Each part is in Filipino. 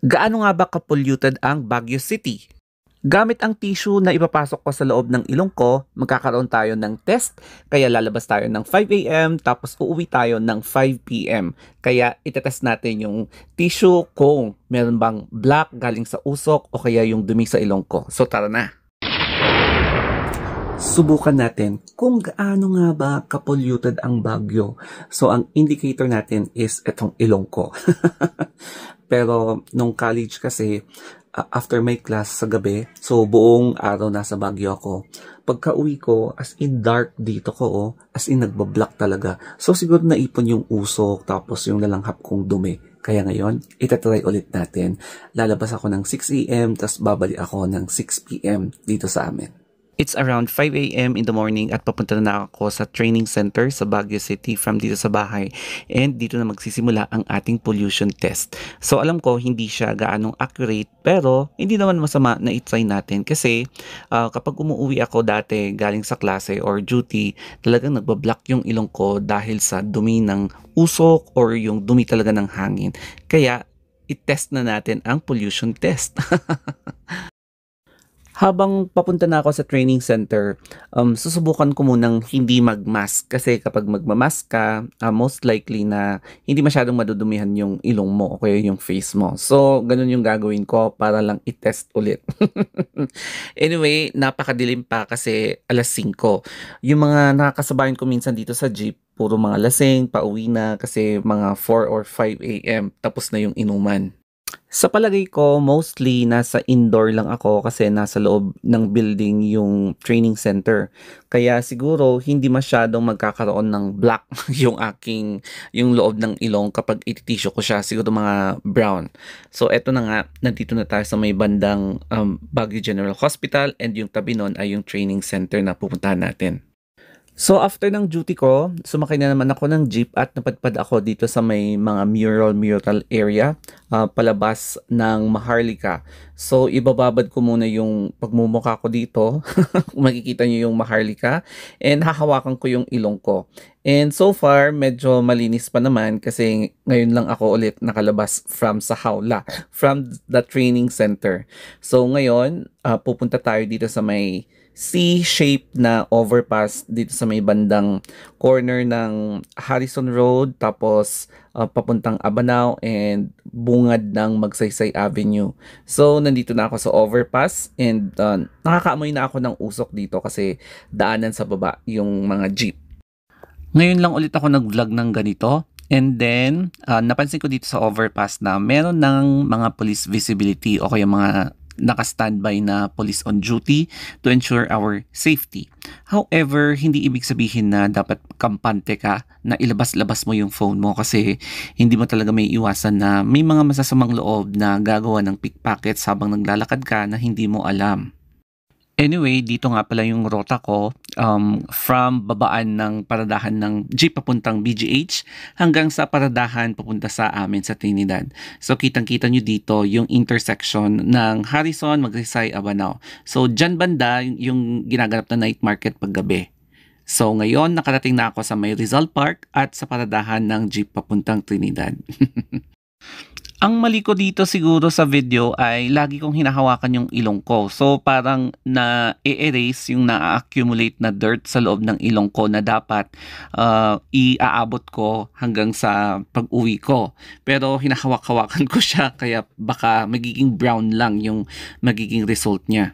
Gaano nga ba ka-polluted ang Baguio City? Gamit ang tissue na ipapasok ko sa loob ng ilong ko, magkakaroon tayo ng test, kaya lalabas tayo ng 5 a.m. tapos uuwi tayo ng 5 p.m. Kaya itetest natin yung tissue kung meron bang black galing sa usok o kaya yung dumi sa ilong ko. So tara na! Subukan natin kung gaano nga ba ka-polluted ang Baguio. So ang indicator natin is itong ilong ko. Pero nung college kasi, after my class sa gabi, so buong araw nasa Baguio ako. Pagka uwi ko, as in dark dito ko, as in nagbablock talaga. So siguro naipon yung usok, tapos yung nalanghap kong dumi. Kaya ngayon, itatry ulit natin. Lalabas ako ng 6 a.m. tapos babalik ako ng 6 p.m. dito sa amin. It's around 5 a.m. in the morning at papunta na ako sa training center sa Baguio City from dito sa bahay. And dito na magsisimula ang ating pollution test. So alam ko hindi siya gaanong accurate pero hindi naman masama na i-try natin kasi kapag umuwi ako dati galing sa klase or duty, talagang nagbablock yung ilong ko dahil sa dumi ng usok or yung dumi talaga ng hangin. Kaya i-test na natin ang pollution test. Habang papunta na ako sa training center, susubukan ko munang hindi mag-mask kasi kapag magmamask ka, most likely na hindi masyadong madudumihan yung ilong mo o kaya yung face mo. So, ganun yung gagawin ko para lang i-test ulit. Anyway, napakadilim pa kasi alas 5. Yung mga nakakasabayan ko minsan dito sa jeep, puro mga lasing, pauwi na kasi mga 4 or 5 a.m. tapos na yung inuman. Sa palagay ko, mostly nasa indoor lang ako kasi nasa loob ng building yung training center. Kaya siguro hindi masyadong magkakaroon ng black yung loob ng ilong kapag ititisyo ko siya, siguro mga brown. So eto na nga, nandito na tayo sa may bandang Baguio General Hospital and yung tabi nun ay yung training center na pupuntahan natin. So after ng duty ko, sumakay na naman ako ng jeep at napadpad ako dito sa may mga mural area palabas ng Maharlika. So ibababad ko muna yung pagmumukha ko dito. Makikita niyo yung Maharlika and hahawakan ko yung ilong ko. And so far, medyo malinis pa naman kasi ngayon lang ako ulit nakalabas from sa hawla, from the training center. So ngayon, pupunta tayo dito sa may C-shape na overpass dito sa may bandang corner ng Harrison Road tapos papuntang Abanao and bungad ng Magsaysay Avenue. So nandito na ako sa overpass and nakakaamoy na ako ng usok dito kasi daanan sa baba yung mga jeep. Ngayon lang ulit ako nag-vlog ng ganito. And then, napansin ko dito sa overpass na meron ng mga police visibility o kaya mga naka-standby na police on duty to ensure our safety. However, hindi ibig sabihin na dapat kampante ka na ilabas-labas mo yung phone mo kasi hindi mo talaga may iwasan na may mga masasamang loob na gagawa ng pickpockets habang naglalakad ka na hindi mo alam. Anyway, dito nga pala yung rota ko from babaan ng paradahan ng jeep papuntang BGH hanggang sa paradahan papunta sa amin sa Trinidad. So kitang-kita nyo dito yung intersection ng Harrison, Magsaysay, Abanao. So dyan banda yung ginaganap na night market paggabi. So ngayon nakarating na ako sa may Rizal Park at sa paradahan ng jeep papuntang Trinidad. Ang mali ko dito siguro sa video ay lagi kong hinahawakan yung ilong ko. So parang na-erase yung na-accumulate na dirt sa loob ng ilong ko na dapat iaabot ko hanggang sa pag-uwi ko. Pero hinahawak-hawakan ko siya kaya baka magiging brown lang yung magiging result niya.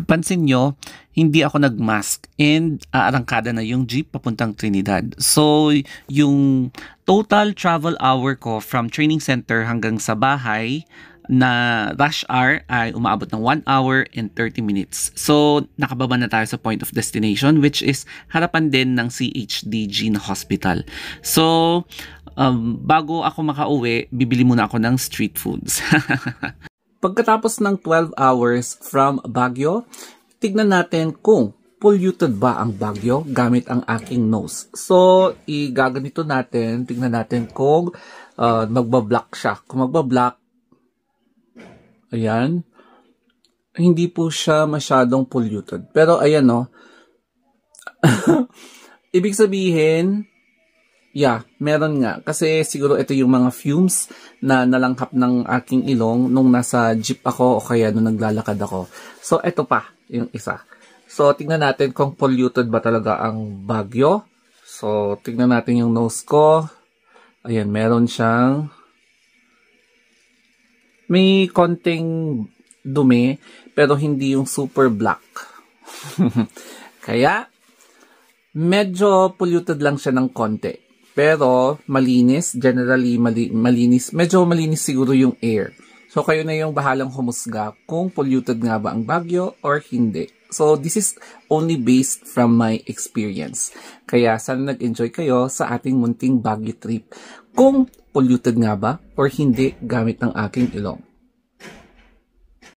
Pansin nyo, hindi ako nag-mask and aarangkada na yung jeep papuntang Trinidad. So, yung total travel hour ko from training center hanggang sa bahay na rush hour ay umaabot ng 1 hour and 30 minutes. So, nakababa na tayo sa point of destination which is harapan din ng CHDG na hospital. So, bago ako makauwi, bibili muna ako ng street foods. Pagkatapos ng 12 hours from Baguio, tignan natin kung polluted ba ang Baguio gamit ang aking nose. So, igaganito natin, tignan natin kung magbablock siya. Kung magbablock, ayan, hindi po siya masyadong polluted. Pero ayan no, ibig sabihin, Yeah, meron nga. Kasi siguro ito yung mga fumes na nalanghap ng aking ilong nung nasa jeep ako o kaya nung naglalakad ako. So, ito pa yung isa. So, tingnan natin kung polluted ba talaga ang Baguio. So, tingnan natin yung nose ko. Ayan, meron siyang may konting dumi pero hindi yung super black. Kaya, medyo polluted lang siya ng konti. Pero malinis, generally malinis. Medyo malinis siguro yung air. So kayo na yung bahalang humusga kung polluted nga ba ang Baguio or hindi. So this is only based from my experience. Kaya sana nag-enjoy kayo sa ating munting Baguio trip. Kung polluted nga ba or hindi gamit ng aking ilong.